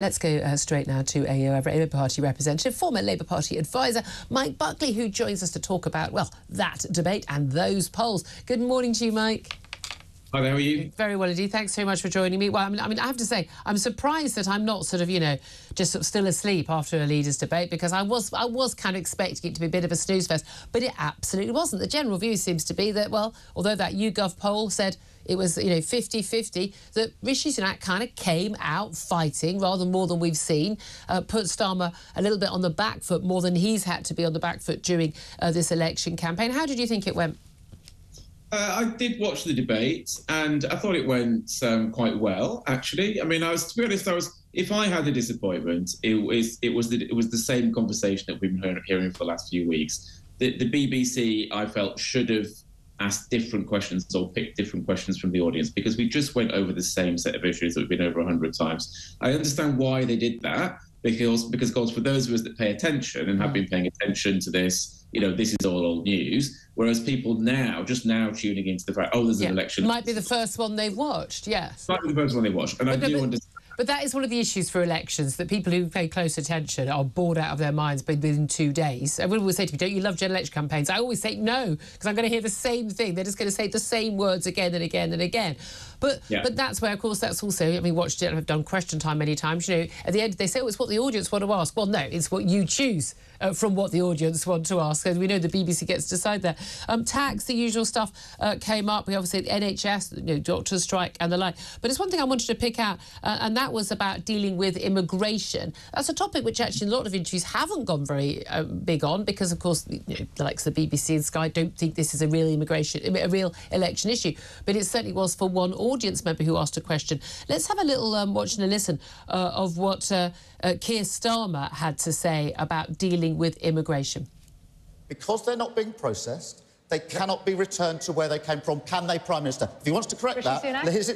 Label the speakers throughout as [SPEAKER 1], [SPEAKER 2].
[SPEAKER 1] Let's go straight now to a Labour Party representative, former Labour Party advisor, Mike Buckley, who joins us to talk about, well, that debate and those polls. Good morning to you, Mike.
[SPEAKER 2] Hi there, how are you?
[SPEAKER 1] Very well indeed. Thanks so much for joining me. Well, I mean, I have to say, I'm surprised that I'm not sort of, just sort of still asleep after a leaders' debate, because I was kind of expecting it to be a bit of a snooze fest, but it absolutely wasn't. The general view seems to be that, well, although that YouGov poll said it was, 50-50, that Rishi Sunak kind of came out fighting rather more than we've seen, put Starmer a little bit on the back foot, more than he's had to be on the back foot during this election campaign. How did you think it went?
[SPEAKER 2] I did watch the debate, and I thought it went quite well, actually. I mean, to be honest, if I had a disappointment, it was the same conversation that we've been hearing for the last few weeks. The BBC, I felt, should have asked different questions or picked different questions from the audience, because we just went over the same set of issues that we've been over 100 times. I understand why they did that, because of course, for those of us that pay attention and have been paying attention to this, this is all old news. Whereas people just now tuning into the fact, there's an election.
[SPEAKER 1] Might be the first one they've watched, yes.
[SPEAKER 2] Might be the first one they watched, and I do understand.
[SPEAKER 1] But that is one of the issues for elections, that people who pay close attention are bored out of their minds within 2 days. Everyone will say to me, don't you love general election campaigns? I always say no, because I'm going to hear the same thing. They're just going to say the same words again and again and again. But that's where, of course, that's also, watched it, I've done question time many times, at the end they say, it's what the audience want to ask. Well, no, it's what you choose from what the audience want to ask. And we know the BBC gets to decide that. Tax, the usual stuff came up. We obviously had NHS, doctors' strike and the like. But it's one thing I wanted to pick out, and that was about dealing with immigration. That's a topic which actually a lot of interviews haven't gone very big on, because, of course, the likes of the BBC and Sky don't think this is a real election issue. But it certainly was for one audience member who asked a question. Let's have a little watch and a listen of what Keir Starmer had to say about dealing with immigration.
[SPEAKER 3] Because they're not being processed, they cannot be returned to where they came from. Can they, Prime Minister? If he wants to correct that,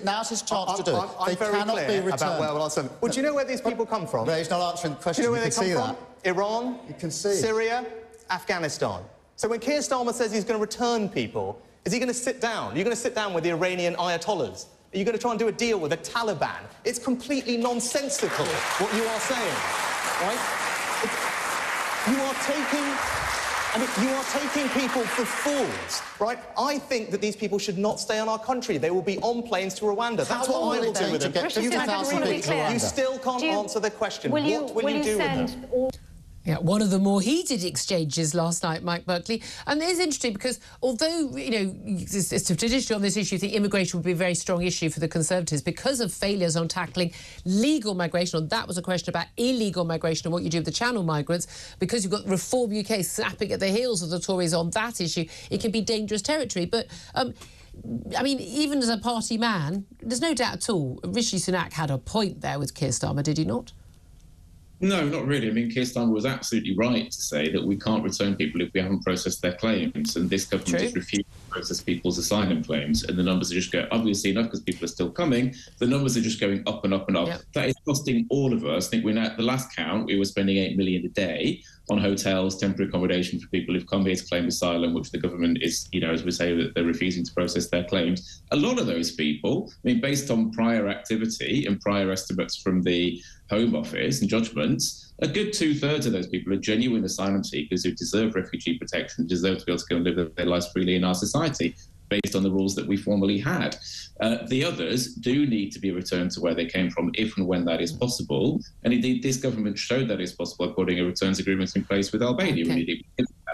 [SPEAKER 3] now's his chance to do it.
[SPEAKER 4] They cannot be returned. Well, do you know where these people come from?
[SPEAKER 3] But he's not answering the question.
[SPEAKER 4] Do you know where they come from? Iran,
[SPEAKER 3] you can see.
[SPEAKER 4] Syria, Afghanistan. So when Keir Starmer says he's going to return people, is he going to sit down? Are you going to sit down with the Iranian ayatollahs? Are you going to try and do a deal with the Taliban? It's completely nonsensical what you are saying, right? You are taking people for fools, right? I think that these people should not stay in our country. They will be on planes to Rwanda. That's what I will do with them. You still can't answer the question. What will you do with them?
[SPEAKER 1] Yeah, one of the more heated exchanges last night, Mike Buckley. And it is interesting because although, it's traditionally on this issue, I think immigration would be a very strong issue for the Conservatives because of failures on tackling legal migration. And that was a question about illegal migration and what you do with the Channel migrants. Because you've got Reform UK snapping at the heels of the Tories on that issue, it can be dangerous territory. But even as a party man, there's no doubt at all, Rishi Sunak had a point there with Keir Starmer, did he not?
[SPEAKER 2] No, not really. Keir Starmer was absolutely right to say that we can't return people if we haven't processed their claims, and this government has refused to process people's asylum claims, and the numbers are just going, obviously enough, because people are still coming, the numbers are just going up and up and up. Yep. That is costing all of us. I think at the last count, we were spending $8 million a day on hotels, temporary accommodation for people who've come here to claim asylum, which the government is, as we say, that they're refusing to process their claims. A lot of those people, based on prior activity and prior estimates from the Home Office and judgments, a good 2/3 of those people are genuine asylum seekers who deserve refugee protection, deserve to be able to go and live their lives freely in our society, based on the rules that we formerly had. The others do need to be returned to where they came from if and when that is possible. And indeed, this government showed that is possible by putting a returns agreement in place with Albania.
[SPEAKER 1] Okay.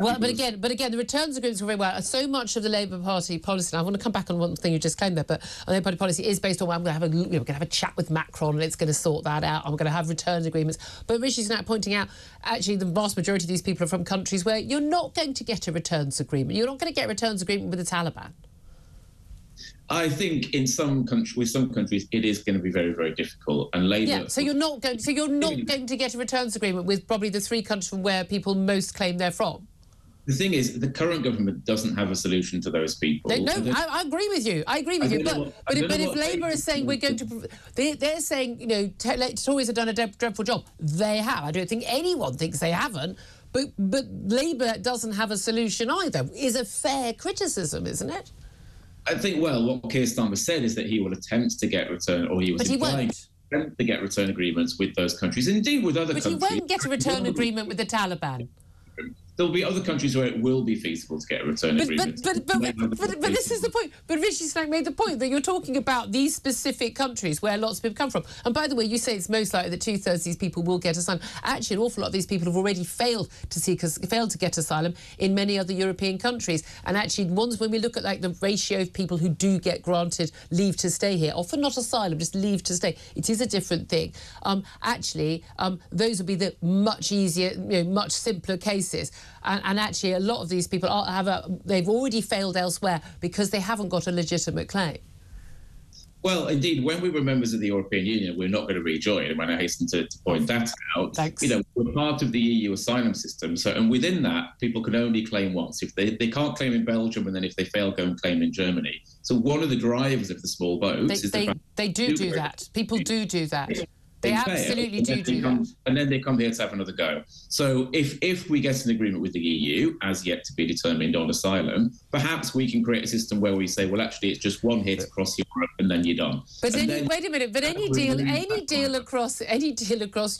[SPEAKER 1] But again, the returns agreements were very well. So much of the Labour Party policy, and I want to come back on one thing you just claimed there, but the Labour Party policy is based on, we're going to have a chat with Macron and it's going to sort that out. I'm going to have returns agreements. But Rishi Sunak pointing out, actually, the vast majority of these people are from countries where you're not going to get a returns agreement. You're not going to get a returns agreement with the Taliban.
[SPEAKER 2] I think with some countries, it is going to be very, very difficult. And Labour.
[SPEAKER 1] Yeah. So you're not going to get a returns agreement with probably the 3 countries from where people most claim they're from.
[SPEAKER 2] The thing is, the current government doesn't have a solution to those people.
[SPEAKER 1] I agree with you. I agree with you. But if Labour is saying we're going to... They're saying, Tories have done a dreadful job. They have. I don't think anyone thinks they haven't. But Labour doesn't have a solution either, is a fair criticism, isn't it?
[SPEAKER 2] I think, what Keir Starmer said is that he will attempt to get return, or he was implying to get return agreements with those countries, and indeed with other countries.
[SPEAKER 1] But you won't get a return agreement with the Taliban.
[SPEAKER 2] There'll be other countries where it will be feasible to get a return agreement.
[SPEAKER 1] But this is the point. But Rishi Sunak made the point that you're talking about these specific countries where lots of people come from. And by the way, you say it's most likely that 2/3 of these people will get asylum. Actually, an awful lot of these people have already failed to get asylum in many other European countries. And actually, when we look at like the ratio of people who do get granted leave to stay here, often not asylum, just leave to stay, it is a different thing. Those would be the much easier, much simpler cases. And actually, a lot of these people they've already failed elsewhere because they haven't got a legitimate claim.
[SPEAKER 2] Well, indeed, when we were members of the European Union, we're not going to rejoin. And when I hasten to point that out,
[SPEAKER 1] Thanks.
[SPEAKER 2] We're part of the EU asylum system. And within that, people can only claim once. If they can't claim in Belgium, and then if they fail, go and claim in Germany. So one of the drivers of the small boats is
[SPEAKER 1] they do that. People do that. They absolutely do that.
[SPEAKER 2] And then they come here to have another go. So if we get an agreement with the EU, as yet to be determined, on asylum, perhaps we can create a system where we say, well, actually, it's just one hit across Europe and then you're done.
[SPEAKER 1] But wait a minute. But any deal across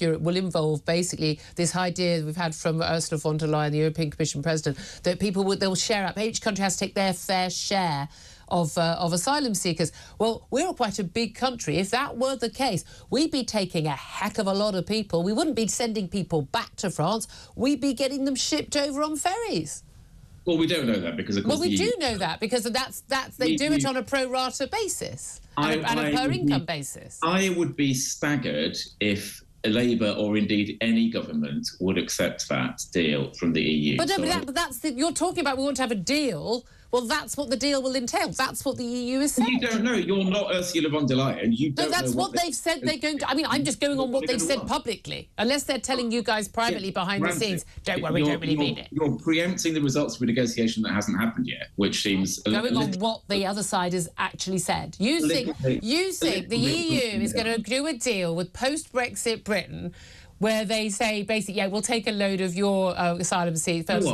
[SPEAKER 1] Europe will involve basically this idea we've had from Ursula von der Leyen, the European Commission President, that they'll share up. Each country has to take their fair share of asylum seekers. Well, we're quite a big country. If that were the case, we'd be taking a heck of a lot of people. We wouldn't be sending people back to France. We'd be getting them shipped over on ferries.
[SPEAKER 2] Well, we don't know that because, of course,
[SPEAKER 1] we do know that because they do it on a pro rata basis and a per income basis.
[SPEAKER 2] I would be staggered if Labour or indeed any government would accept that deal from the EU.
[SPEAKER 1] But you're talking about we want to have a deal. Well, that's what the deal will entail. That's what the EU is saying.
[SPEAKER 2] You don't know. You're not Ursula von der Leyen. You don't
[SPEAKER 1] know. That's
[SPEAKER 2] what
[SPEAKER 1] they've said they're going to. I mean, I'm just going on what they've said publicly. Unless they're telling you guys privately behind the scenes, don't worry, we don't really mean it.
[SPEAKER 2] You're preempting the results of a negotiation that hasn't happened yet, which seems...
[SPEAKER 1] Going on what the other side has actually said. You think the EU is going to do a deal with post-Brexit Britain where they say, basically, yeah, we'll take a load of your asylum seekers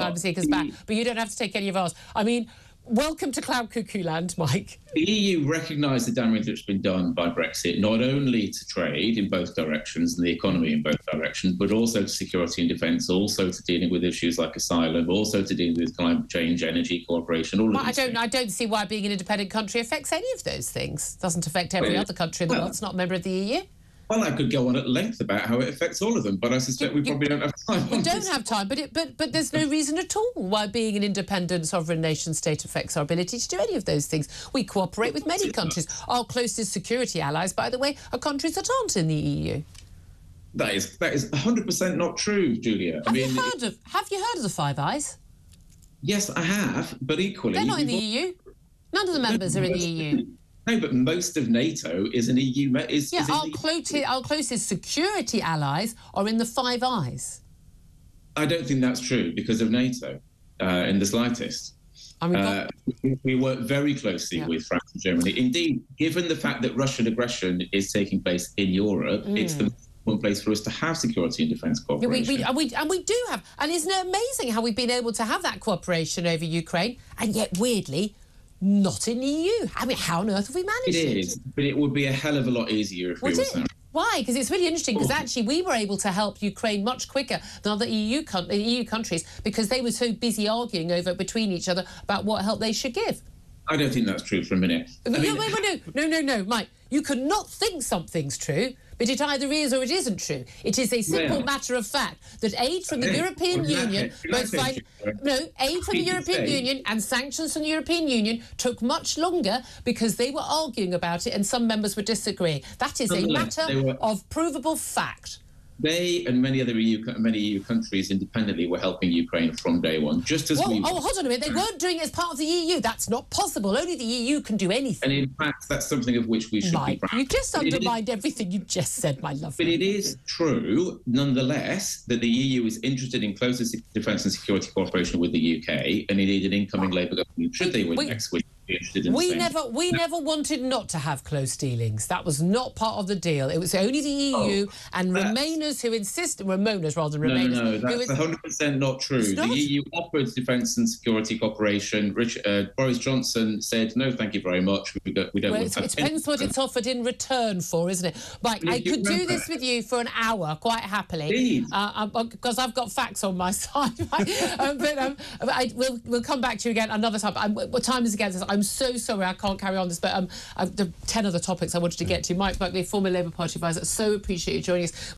[SPEAKER 1] back, but you don't have to take any of ours. I mean... Welcome to Cloud Cuckoo Land, Mike.
[SPEAKER 2] The EU recognised the damage that's been done by Brexit, not only to trade in both directions and the economy in both directions, but also to security and defence, also to dealing with issues like asylum, also to dealing with climate change, energy cooperation, all of these things.
[SPEAKER 1] I don't see why being an independent country affects any of those things. It doesn't affect every other country in the world that's not a member of the EU.
[SPEAKER 2] Well, I could go on at length about how it affects all of them, but I suspect we probably don't have time.
[SPEAKER 1] We don't have time, but there's no reason at all why being an independent sovereign nation state affects our ability to do any of those things. We cooperate with many countries. Our closest security allies, by the way, are countries that aren't in the EU.
[SPEAKER 2] That is 100% not true, Julia.
[SPEAKER 1] Have you heard of the Five Eyes?
[SPEAKER 2] Yes, I have, but equally...
[SPEAKER 1] They're not in the EU. None of the members are in the EU.
[SPEAKER 2] No, but most of NATO is an EU...
[SPEAKER 1] Our closest security allies are in the Five Eyes.
[SPEAKER 2] I don't think that's true because of NATO, in the slightest. We work very closely with France and Germany. Indeed, given the fact that Russian aggression is taking place in Europe, it's the one place for us to have security and defence cooperation.
[SPEAKER 1] We do have. And isn't it amazing how we've been able to have that cooperation over Ukraine, and yet, weirdly... not in the EU. I mean, how on earth have we managed it?
[SPEAKER 2] It is, but it would be a hell of a lot easier if we were so.
[SPEAKER 1] Why? Because it's really interesting, because actually we were able to help Ukraine much quicker than other EU countries because they were so busy arguing between each other about what help they should give.
[SPEAKER 2] I don't think that's true for a minute.
[SPEAKER 1] No, Mike. You can not think something's true, but it either is or it isn't true. It is a simple matter of fact that aid from the European Union, aid from the European Union and sanctions from the European Union took much longer because they were arguing about it and some members were disagreeing. That is a matter of provable fact.
[SPEAKER 2] They and many EU countries independently were helping Ukraine from day one, just as we were.
[SPEAKER 1] Oh, hold on a minute. They weren't doing it as part of the EU. That's not possible. Only the EU can do anything.
[SPEAKER 2] And in fact, that's something of which we should be proud.
[SPEAKER 1] You just undermined everything you just said, my love.
[SPEAKER 2] But it is true, nonetheless, that the EU is interested in closer defence and security cooperation with the UK, and indeed an incoming Labour government, should they win next week, be interested in
[SPEAKER 1] We
[SPEAKER 2] the same.
[SPEAKER 1] we never wanted not to have close dealings. That was not part of the deal. It was only the EU and Remainers who insisted, Remainers rather than Remainers.
[SPEAKER 2] No, that's 100% not true. The EU offered defence and security cooperation. Boris Johnson said, no, thank you very much. We don't want to have
[SPEAKER 1] it depends what it's offered in return for, isn't it? Mike, I could do this with you for an hour quite happily. Because I've got facts on my side. We'll come back to you again another time. Time is against us. I'm so sorry I can't carry on this, but the 10 other topics I wanted to get to. Mike Buckley, former Labour Party advisor, so appreciate you joining us.